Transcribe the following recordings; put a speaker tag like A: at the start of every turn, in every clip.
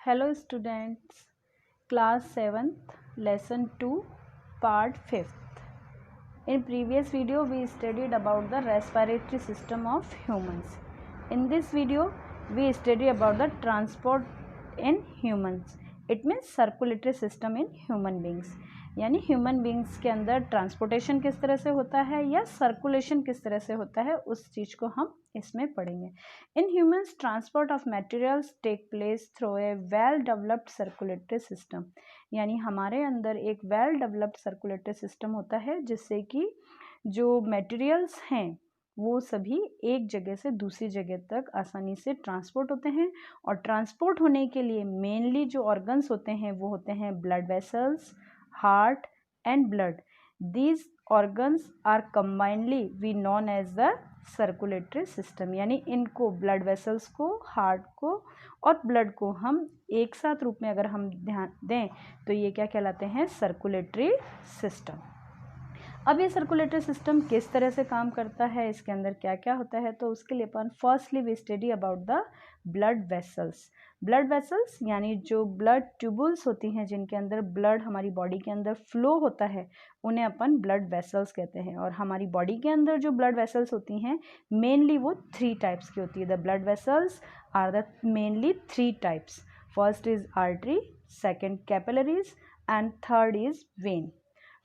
A: Hello students, class 7th, lesson 2, part 5th. In previous video we studied about the respiratory system of humans. In this video we study about the transport in humans. It means circulatory system in human beings. यानी human beings के अंदर transportation किस तरह से होता है या circulation किस तरह से होता है, उस चीज़ को हम इसमें पढ़ेंगे. In humans transport of materials take place through a well developed circulatory system. यानी हमारे अंदर एक वेल डेवलप्ड सर्कुलेटरी सिस्टम होता है जिससे कि जो मटेरियल्स हैं वो सभी एक जगह से दूसरी जगह तक आसानी से ट्रांसपोर्ट होते हैं. और ट्रांसपोर्ट होने के लिए मेनली जो ऑर्गन्स होते हैं वो होते हैं blood vessels, heart and blood. These organs are combinedly we known as the circulatory system. यानी इनको blood vessels को, heart को और blood को हम एक साथ रूप में अगर हम ध्यान दें तो ये क्या कहलाते हैं, सर्कुलेटरी सिस्टम. अब ये सर्कुलेटरी सिस्टम किस तरह से काम करता है, इसके अंदर क्या क्या होता है, तो उसके लिए अपन firstly we study about the blood vessels. Blood vessels यानी जो ब्लड ट्यूबुल्स होती हैं जिनके अंदर ब्लड हमारी बॉडी के अंदर फ्लो होता है उन्हें अपन ब्लड वेसल्स कहते हैं. और हमारी बॉडी के अंदर जो ब्लड वेसल्स होती हैं मेनली वो 3 टाइप्स की होती है. The blood vessels are the mainly 3 types. First is artery, second capillaries and third is vein.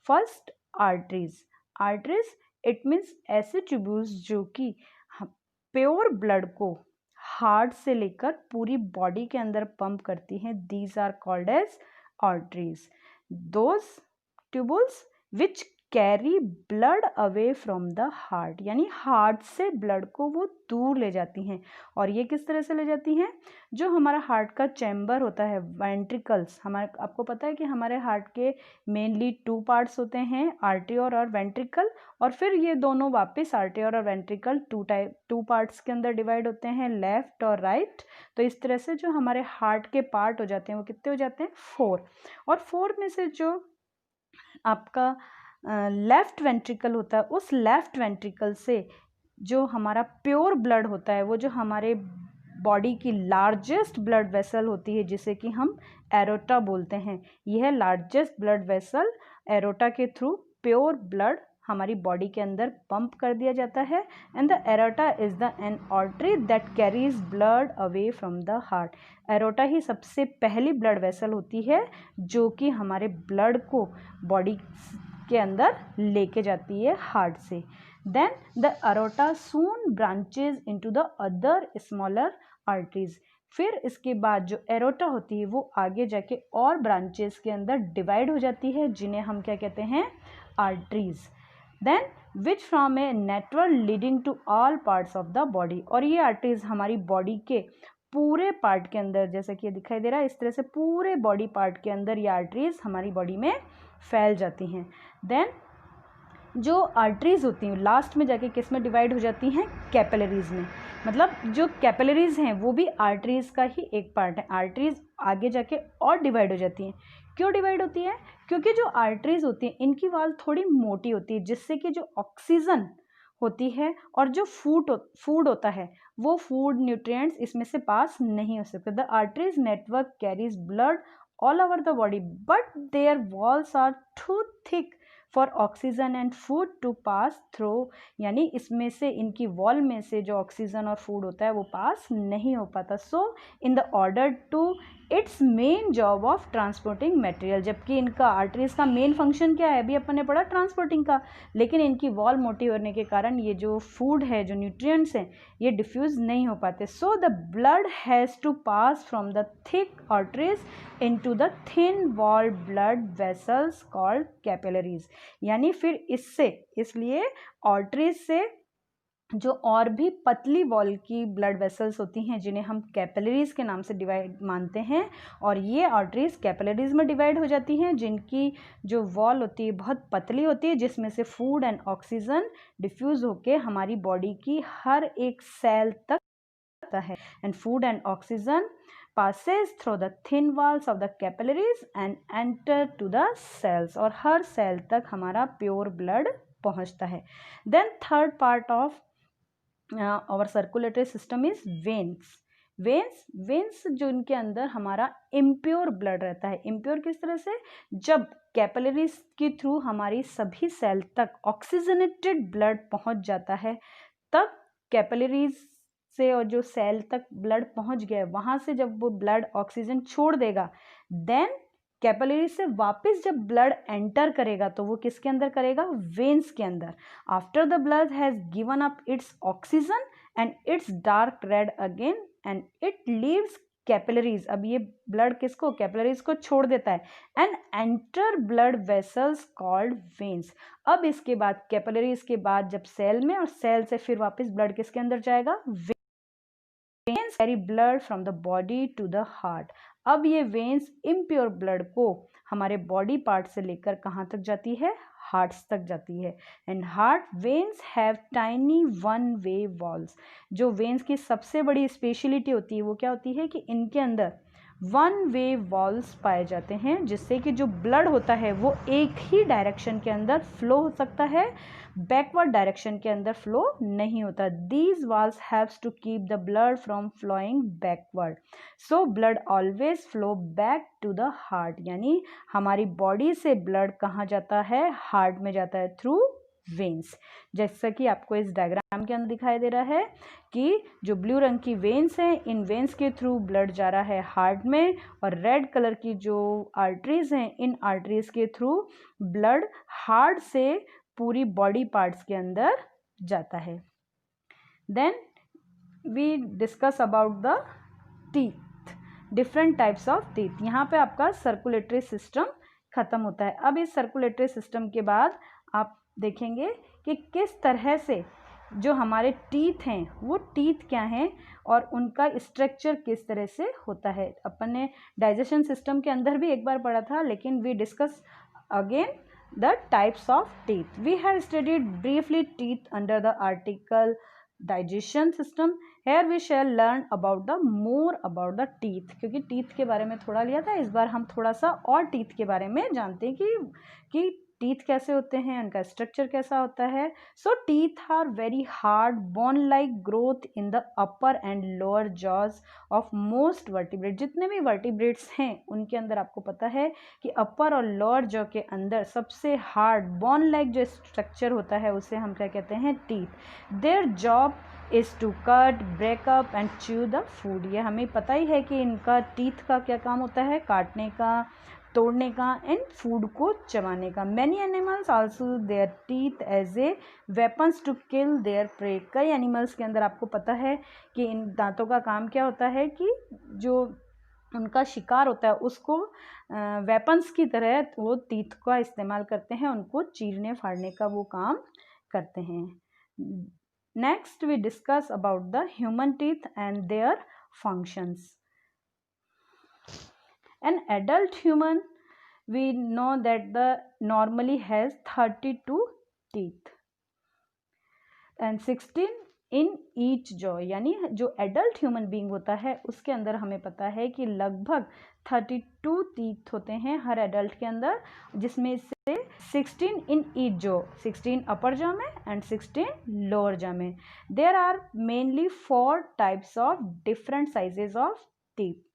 A: First arteries. Arteries it means ऐसे ट्यूब्यूल्स जो कि प्योर ब्लड को हार्ट से लेकर पूरी बॉडी के अंदर पंप करती हैं. These are called as arteries. Those tubules which carry blood away from the heart. यानी हार्ट से ब्लड को वो दूर ले जाती हैं. और ये किस तरह से ले जाती हैं, जो हमारा हार्ट का चैम्बर होता है वेंट्रिकल्स. हमारे आपको पता है कि हमारे हार्ट के मेनली 2 पार्ट्स होते हैं, आर्टियोर और वेंट्रिकल. और फिर ये दोनों वापस आर्टियोर और वेंट्रिकल 2 पार्ट्स के अंदर डिवाइड होते हैं, लेफ्ट और राइट. तो इस तरह से जो हमारे हार्ट के पार्ट हो जाते हैं वो कितने हो जाते हैं, 4. और 4 में से जो आपका लेफ्ट वेंट्रिकल होता है उस लेफ्ट वेंट्रिकल से जो हमारा प्योर ब्लड होता है वो जो हमारे बॉडी की लार्जेस्ट ब्लड वेसल होती है जिसे कि हम एरोटा बोलते हैं. यह लार्जेस्ट ब्लड वेसल एरोटा के थ्रू प्योर ब्लड हमारी बॉडी के अंदर पंप कर दिया जाता है. And the aorta is the an artery that carries blood away from the heart. Aorta ही सबसे पहली ब्लड वेसल होती है जो कि हमारे ब्लड को बॉडी के अंदर लेके जाती है हार्ट से. Then the aorta soon branches into the other smaller arteries. फिर इसके बाद जो एरोटा होती है वो आगे जाके और ब्रांचेस के अंदर डिवाइड हो जाती है जिन्हें हम क्या कहते हैं, arteries. Then which from a network leading to all parts of the body. और ये आर्टरीज हमारी बॉडी के पूरे पार्ट के अंदर, जैसा कि ये दिखाई दे रहा है इस तरह से पूरे बॉडी पार्ट के अंदर ये आर्टरीज हमारी बॉडी में फैल जाती हैं. देन जो आर्टरीज होती हैं लास्ट में जाके किस में डिवाइड हो जाती हैं, कैपिलरीज में. मतलब जो कैपिलरीज हैं वो भी आर्टरीज का ही एक पार्ट है. आर्टरीज आगे जाके और डिवाइड हो जाती हैं. क्यों डिवाइड होती है, क्योंकि जो आर्टरीज होती हैं इनकी वॉल थोड़ी मोटी होती है जिससे कि जो ऑक्सीजन होती है और जो फूड होता है वो फूड न्यूट्रिएंट्स इसमें से पास नहीं हो सकते. The arteries network carries blood all over the body but their walls are too thick for oxygen and food to pass through. यानी इसमें से इनकी वॉल में से जो ऑक्सीजन और फूड होता है वो पास नहीं हो पाता. So in the order to its main job of transporting material. जबकि इनका आर्टरीज का मेन फंक्शन क्या है, अभी अपन ने पढ़ा ट्रांसपोर्टिंग का, लेकिन इनकी वॉल मोटी होने के कारण ये जो फूड है, जो न्यूट्रिएंट्स हैं, ये डिफ्यूज नहीं हो पाते. So the blood has to pass from the thick arteries into the thin walled blood vessels called capillaries. यानी फिर इसलिए आर्टरीज से जो और भी पतली वॉल की ब्लड वेसल्स होती हैं जिन्हें हम कैपिलरीज के नाम से डिवाइड मानते हैं, और ये आर्टरीज कैपिलरीज में डिवाइड हो जाती हैं जिनकी जो वॉल होती है बहुत पतली होती है जिसमें से फूड एंड ऑक्सीजन डिफ्यूज होके हमारी बॉडी की हर एक सेल तक आता है. And food and oxygen passes through the thin walls of the capillaries and enter to the cells. और हर सेल तक हमारा प्योर ब्लड पहुंचता है. Then third part of our circulatory system is veins. Veins जो इनके अंदर हमारा इम्प्योर ब्लड रहता है। इम्प्योर किस तरह से, जब कैपिलरीज के थ्रू हमारी सभी सेल तक ऑक्सीजनेटेड ब्लड पहुंच जाता है, तब कैपिलरीज से और जो सेल तक ब्लड पहुंच गया वहां से जब वो ब्लड ऑक्सीजन छोड़ देगा, देन कैपिलरी से वापस जब ब्लड एंटर करेगा तो वो किसके अंदर करेगा, वेन्स के अंदर। After the blood has given up it's oxygen and it's dark red again and it leaves capillaries. अब ये ब्लड किसको, कैपिलरीज को छोड़ देता है and enter blood vessels called veins. अब इसके बाद कैपिलरीज के बाद जब सेल में, और सेल से फिर वापस ब्लड किसके अंदर जाएगा, veins carry blood from the body to the heart. अब ये वेन्स इम्प्योर ब्लड को हमारे बॉडी पार्ट से लेकर कहाँ तक जाती है, हार्ट्स तक जाती है। And heart veins have tiny one way walls. जो वेन्स की सबसे बड़ी स्पेशलिटी होती है वो क्या होती है कि इनके अंदर वन वे वॉल्स पाए जाते हैं, जिससे कि जो ब्लड होता है वो एक ही डायरेक्शन के अंदर फ्लो हो सकता है, बैकवर्ड डायरेक्शन के अंदर फ्लो नहीं होता। These walls helps to keep the blood from flowing backward, so blood always flow back to the heart. यानी हमारी बॉडी से ब्लड कहाँ जाता है, हार्ट में जाता है थ्रू वेन्स। जैसा कि आपको इस डायग्राम के अंदर दिखाई दे रहा है कि जो ब्लू रंग की वेन्स हैं, इन वेन्स के थ्रू ब्लड जा रहा है हार्ट में, और रेड कलर की जो आर्टरीज हैं, इन आर्टरीज के थ्रू ब्लड हार्ट से पूरी बॉडी पार्ट्स के अंदर जाता है। Then we discuss about the teeth, different types of teeth. यहाँ पे आपका सर्कुलेटरी सिस्टम खत्म होता है। अब इस सर्कुलेटरी सिस्टम के बाद आप देखेंगे कि किस तरह से जो हमारे टीथ हैं वो टीथ क्या हैं और उनका स्ट्रक्चर किस तरह से होता है। अपन ने डाइजेशन सिस्टम के अंदर भी एक बार पढ़ा था, लेकिन we discuss again the types of teeth. We have studied briefly teeth under the article digestion system. Here we shall learn about the more about the teeth. क्योंकि teeth के बारे में थोड़ा लिया था, इस बार हम थोड़ा सा और teeth के बारे में जानते हैं कि टीथ कैसे होते हैं, उनका स्ट्रक्चर कैसा होता है। So teeth are very hard bone like growth in the upper and lower jaws of most vertebrate. जितने भी वर्टिब्रेट्स हैं उनके अंदर आपको पता है कि अपर और लोअर जॉ के अंदर सबसे हार्ड बोन लाइक जो स्ट्रक्चर होता है उसे हम क्या कहते हैं, teeth. Their job is to cut, break up and chew the food. ये हमें पता ही है कि इनका टीथ का क्या काम होता है, काटने का, तोड़ने का एंड फूड को चबाने का। Many animals also their teeth as a weapons to kill their prey. कई एनिमल्स के अंदर आपको पता है कि इन दांतों का काम क्या होता है कि जो उनका शिकार होता है उसको वेपन्स की तरह वो टीथ का इस्तेमाल करते हैं, उनको चीरने फाड़ने का वो काम करते हैं। Next we discuss about the human teeth and their functions. An adult human, we know that the normally has 32 teeth and 16 in each jaw। यानी जो एडल्ट ह्यूमन बीइंग होता है उसके अंदर हमें पता है कि लगभग 32 टीथ होते हैं हर एडल्ट के अंदर, जिसमें से 16 in each jaw, 16 upper jaw में एंड 16 लोअर जॉ में। There are mainly 4 types of different sizes of teeth.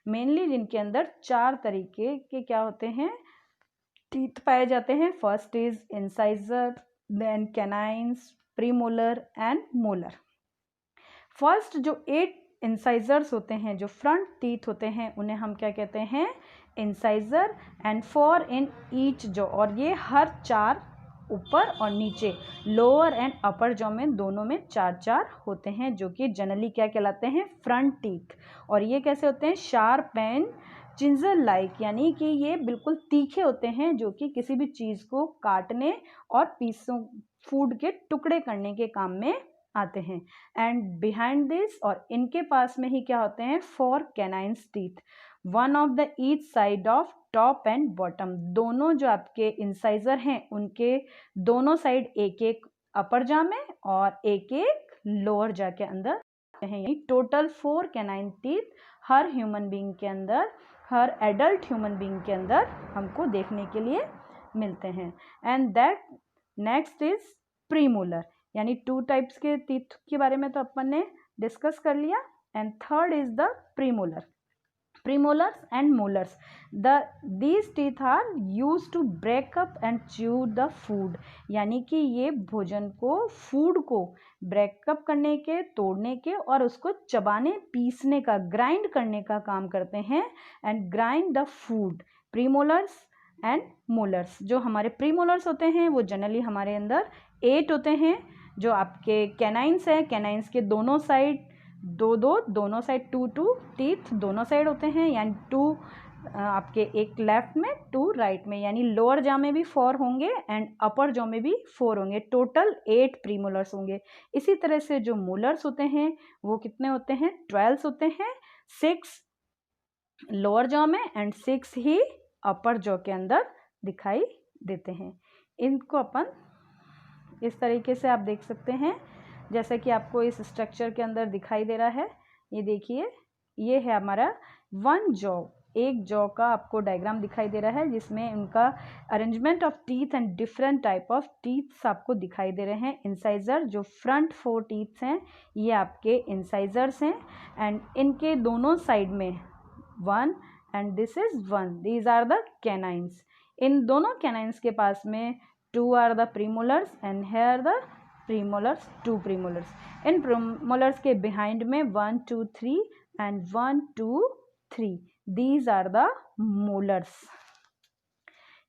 A: Mainly जिनके अंदर 4 तरीके के क्या होते हैं, टीथ पाए जाते हैं। First is incisor, then canines, premolar and molar. First जो 8 इंसाइजर्स होते हैं, जो फ्रंट टीथ होते हैं, उन्हें हम क्या कहते हैं, incisor, and 4 in each jaw. और ये हर 4 ऊपर और नीचे, लोअर एंड अपर जॉ में दोनों में 4-4 होते हैं, जो कि जनरली क्या कहलाते हैं, फ्रंट टीथ। और ये कैसे होते हैं, शार्प एंड चिंजर लाइक, यानी कि ये बिल्कुल तीखे होते हैं, जो कि किसी भी चीज़ को काटने और पीसों, फूड के टुकड़े करने के काम में आते हैं। एंड बिहाइंड दिस, और इनके पास में ही क्या होते हैं, 4 canines teeth, one of the each side of top and bottom. दोनों जो आपके इंसाइजर हैं उनके दोनों साइड एक एक अपर जॉ में और एक एक लोअर जॉ के अंदर हैं। टोटल 4 कैनाइन टीथ हर ह्यूमन बीइंग के अंदर, हर एडल्ट ह्यूमन बीइंग के अंदर हमको देखने के लिए मिलते हैं। And that next is premolar, यानी 2 टाइप्स के टीथ के बारे में तो अपन ने डिस्कस कर लिया। and third is the premolar. Premolars and molars, these teeth are used to break up and chew the food. यानी कि ये भोजन को, फूड को ब्रेकअप करने के, तोड़ने के और उसको चबाने, पीसने का, ग्राइंड करने का काम करते हैं. And grind the food. Premolars and molars. जो हमारे प्रीमोलर्स होते हैं वो जनरली हमारे अंदर 8 होते हैं. जो आपके कैनाइंस हैं, कैनाइंस के दोनों साइड दोनों साइड 2 टीथ दोनों साइड होते हैं. यानी 2 आपके एक लेफ्ट में, 2 राइट में. यानी लोअर जॉ में भी 4 होंगे एंड अपर जॉ में भी 4 होंगे. टोटल 8 प्रीमोलर्स होंगे. इसी तरह से जो मोलर्स होते हैं वो कितने होते हैं? 12 होते हैं. 6 लोअर जॉ में एंड 6 ही अपर जॉ के अंदर दिखाई देते हैं. इनको अपन इस तरीके से आप देख सकते हैं जैसा कि आपको इस स्ट्रक्चर के अंदर दिखाई दे रहा है. ये देखिए, ये है हमारा वन जॉ. एक जॉ का आपको डायग्राम दिखाई दे रहा है जिसमें उनका arrangement of teeth and different type of teeths आपको दिखाई दे रहे हैं. इंसाइजर, जो फ्रंट 4 टीथ्स हैं ये आपके इंसाइजर्स हैं. एंड इनके दोनों साइड में 1 and this is 1. These are the canines. इन दोनों कैनाइंस के पास में 2 are the premolars and here the premolars, 2 premolars. इन प्रीमोलर्स के बिहाइंड में 1 2 3 and 1 2 3. These are the molars.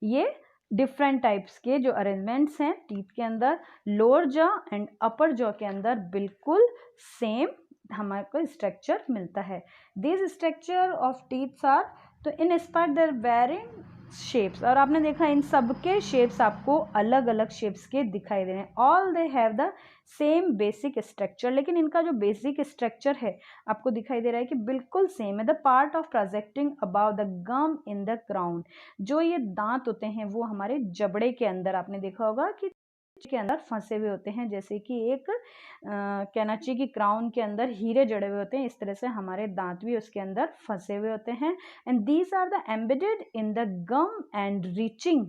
A: ये डिफरेंट टाइप्स के जो अरेंजमेंट्स हैं टीथ के अंदर, lower jaw and upper jaw के अंदर बिल्कुल सेम हमारे को स्ट्रक्चर मिलता है. This structure of teeths are, तो इन इंस्पायर्ड देयर वेरिंग शेप्स. और आपने देखा इन सब के शेप्स आपको अलग अलग शेप्स के दिखाई दे रहे हैं. All they have the same basic structure. लेकिन इनका जो बेसिक स्ट्रक्चर है आपको दिखाई दे रहा है कि बिल्कुल सेम है. The part of projecting about the gum in the crown. जो ये दांत होते हैं वो हमारे जबड़े के अंदर, आपने देखा होगा कि के अंदर फंसे हुए होते हैं. जैसे कि एक कैनाची की क्राउन के अंदर हीरे जड़े हुए होते हैं, इस तरह से हमारे दांत भी उसके अंदर फंसे हुए होते हैं. And these are the embedded in the gum and reaching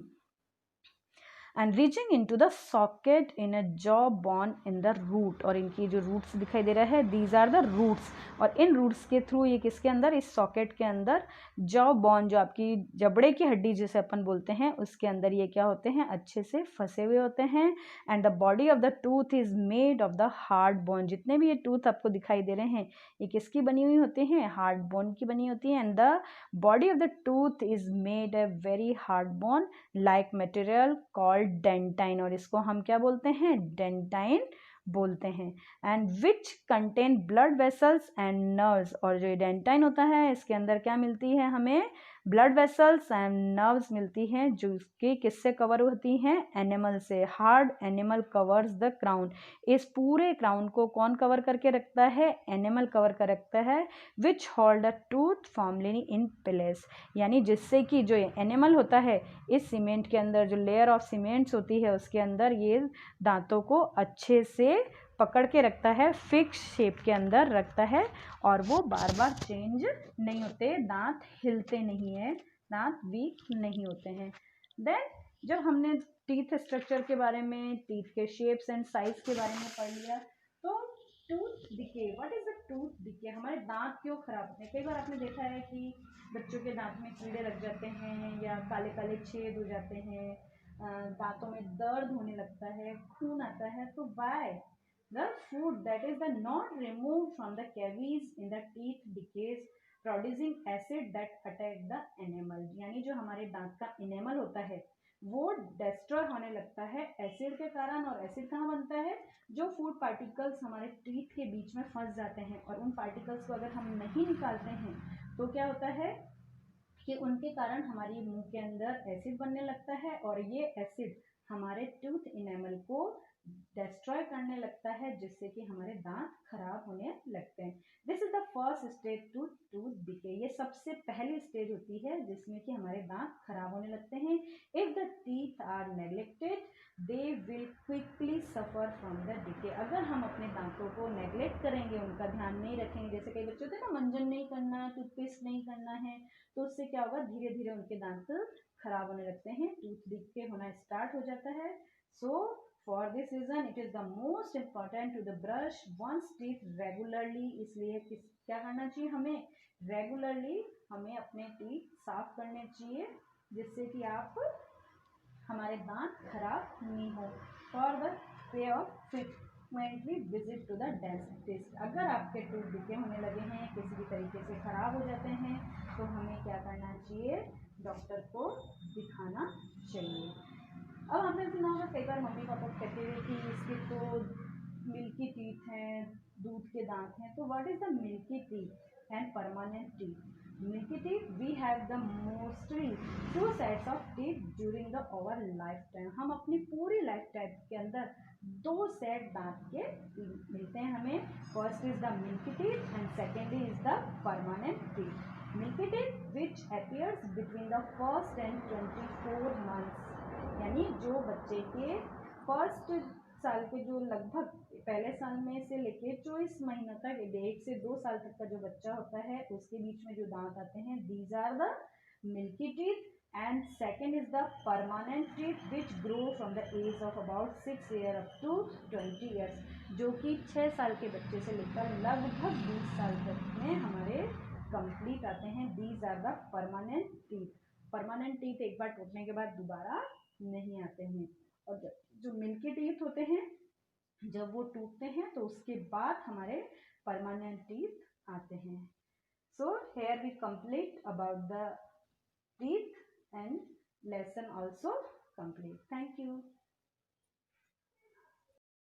A: into the socket in a jaw bone in the root. और इनकी जो रूट्स दिखाई दे रहा है, these are the roots. और इन रूट्स के थ्रू ये किसके अंदर, इस सॉकेट के अंदर जॉ बोन, जो आपकी जबड़े की हड्डी जिसे अपन बोलते हैं, उसके अंदर ये क्या होते हैं, अच्छे से फंसे हुए होते हैं. And the body of the tooth is made of the hard bone. जितने भी ये टूथ आपको दिखाई दे रहे हैं ये किसकी बनी हुई होती हैं, हार्ड बोन की बनी होती है. And the body of the tooth is made a very hard bone like material called dentine. और इसको हम क्या बोलते हैं, डेंटाइन बोलते हैं. And which contain blood vessels and nerves. और जो डेंटाइन होता है इसके अंदर क्या मिलती है, हमें ब्लड वेसल्स एंड नर्व्स मिलती हैं, जो कि किससे कवर होती हैं, एनिमल से. Hard animal covers the crown. इस पूरे क्राउन को कौन कवर करके रखता है, एनिमल कवर कर रखता है. Which hold a tooth formally in place. यानी जिससे कि जो एनिमल होता है इस सीमेंट के अंदर, जो लेयर ऑफ सीमेंट्स होती है उसके अंदर ये दांतों को अच्छे से पकड़ के रखता है, फिक्स शेप के अंदर रखता है. और वो बार बार चेंज नहीं होते, दांत हिलते नहीं है, दांत वीक नहीं होते हैं. देन जब हमने टीथ स्ट्रक्चर के बारे में, टीथ के शेप्स एंड साइज के बारे में पढ़ लिया, तो tooth decay. What is the tooth decay. हमारे दांत क्यों खराब होते हैं. कई बार आपने देखा है कि बच्चों के दांत में कीड़े लग जाते हैं या काले काले छेद हो जाते हैं, दांतों में दर्द होने लगता है, खून आता है. तो Y the food that is the not removed from the cavities in the teeth decays producing acid that attack the enamel. यानी जो हमारे दांत का इनेमल होता है वो डिस्ट्रॉय होने लगता है एसिड के कारण. और एसिड कहाँ बनता है, जो फूड पार्टिकल्स हमारे टीथ के बीच में फंस जाते हैं और उन पार्टिकल्स को अगर हम नहीं निकालते हैं तो क्या होता है कि उनके कारण हमारी मुंह के अंदर एसिड बनने लगता है. और ये एसिड हमारे टूथ इनेमल को डिस्ट्रॉय करने लगता है, जिससे कि हमारे दांत खराब होने लगते हैं. This is the first stage to tooth decay. ये सबसे पहली स्टेज होती है जिसमें कि हमारे दांत खराब होने लगते हैं. If the teeth are neglected they will quickly suffer from the decay. अगर हम अपने दांतों को नेग्लेक्ट करेंगे, उनका ध्यान नहीं रखेंगे, जैसे कई बच्चे होते हैं ना, मंजन नहीं करना, टूथपेस्ट नहीं करना है, तो उससे क्या होगा, धीरे धीरे उनके दांत खराब होने लगते हैं, टूथ डिके होना स्टार्ट हो जाता है. सो for this reason it is the most important to the brush one's teeth regularly. इसलिए क्या करना चाहिए, हमें रेगुलरली हमें अपने टीथ साफ करने चाहिए, जिससे कि आप हमारे दांत खराब नहीं हो। For the pay of frequently visit to the dentist. अगर आपके टूथ दिखे होने लगे हैं, किसी भी तरीके से खराब हो जाते हैं, तो हमें क्या करना चाहिए, डॉक्टर को दिखाना चाहिए। अब आपने सुना होगा कई बार मम्मी पापा कहते हैं कि इसके तो मिल्की टीथ हैं, दूध के दांत हैं। तो what is the milky teeth and permanent teeth? Milky teeth, we have the mostly 2 sets of teeth during the over life time. हम अपनी पूरी लाइफ टाइम के अंदर 2 सेट दांत के मिलते हैं हमें। First is the milky teeth and secondly is the permanent teeth. Milky teeth which appears between the first and 24 months, यानी जो बच्चे के फर्स्ट साल के जो लगभग पहले साल में से लेके 24 महीना तक, 1 से 2 साल तक का जो बच्चा होता है, उसके बीच में जो दांत आते हैं, these are the milky teeth. And second is the permanent teeth which grow from the age of about 6 year up to 20 years, जो कि 6 साल के बच्चे से लेकर लगभग 20 साल तक में हमारे कंप्लीट आते हैं। These are the permanent teeth. Permanent teeth एक बार टूटने के बाद दोबारा नहीं आते हैं। और जो मिल्की टीथ होते हैं, जब वो टूटते हैं तो उसके बाद हमारे परमानेंट टीथ आते हैं। So here we complete about the teeth and lesson also complete. Thank you.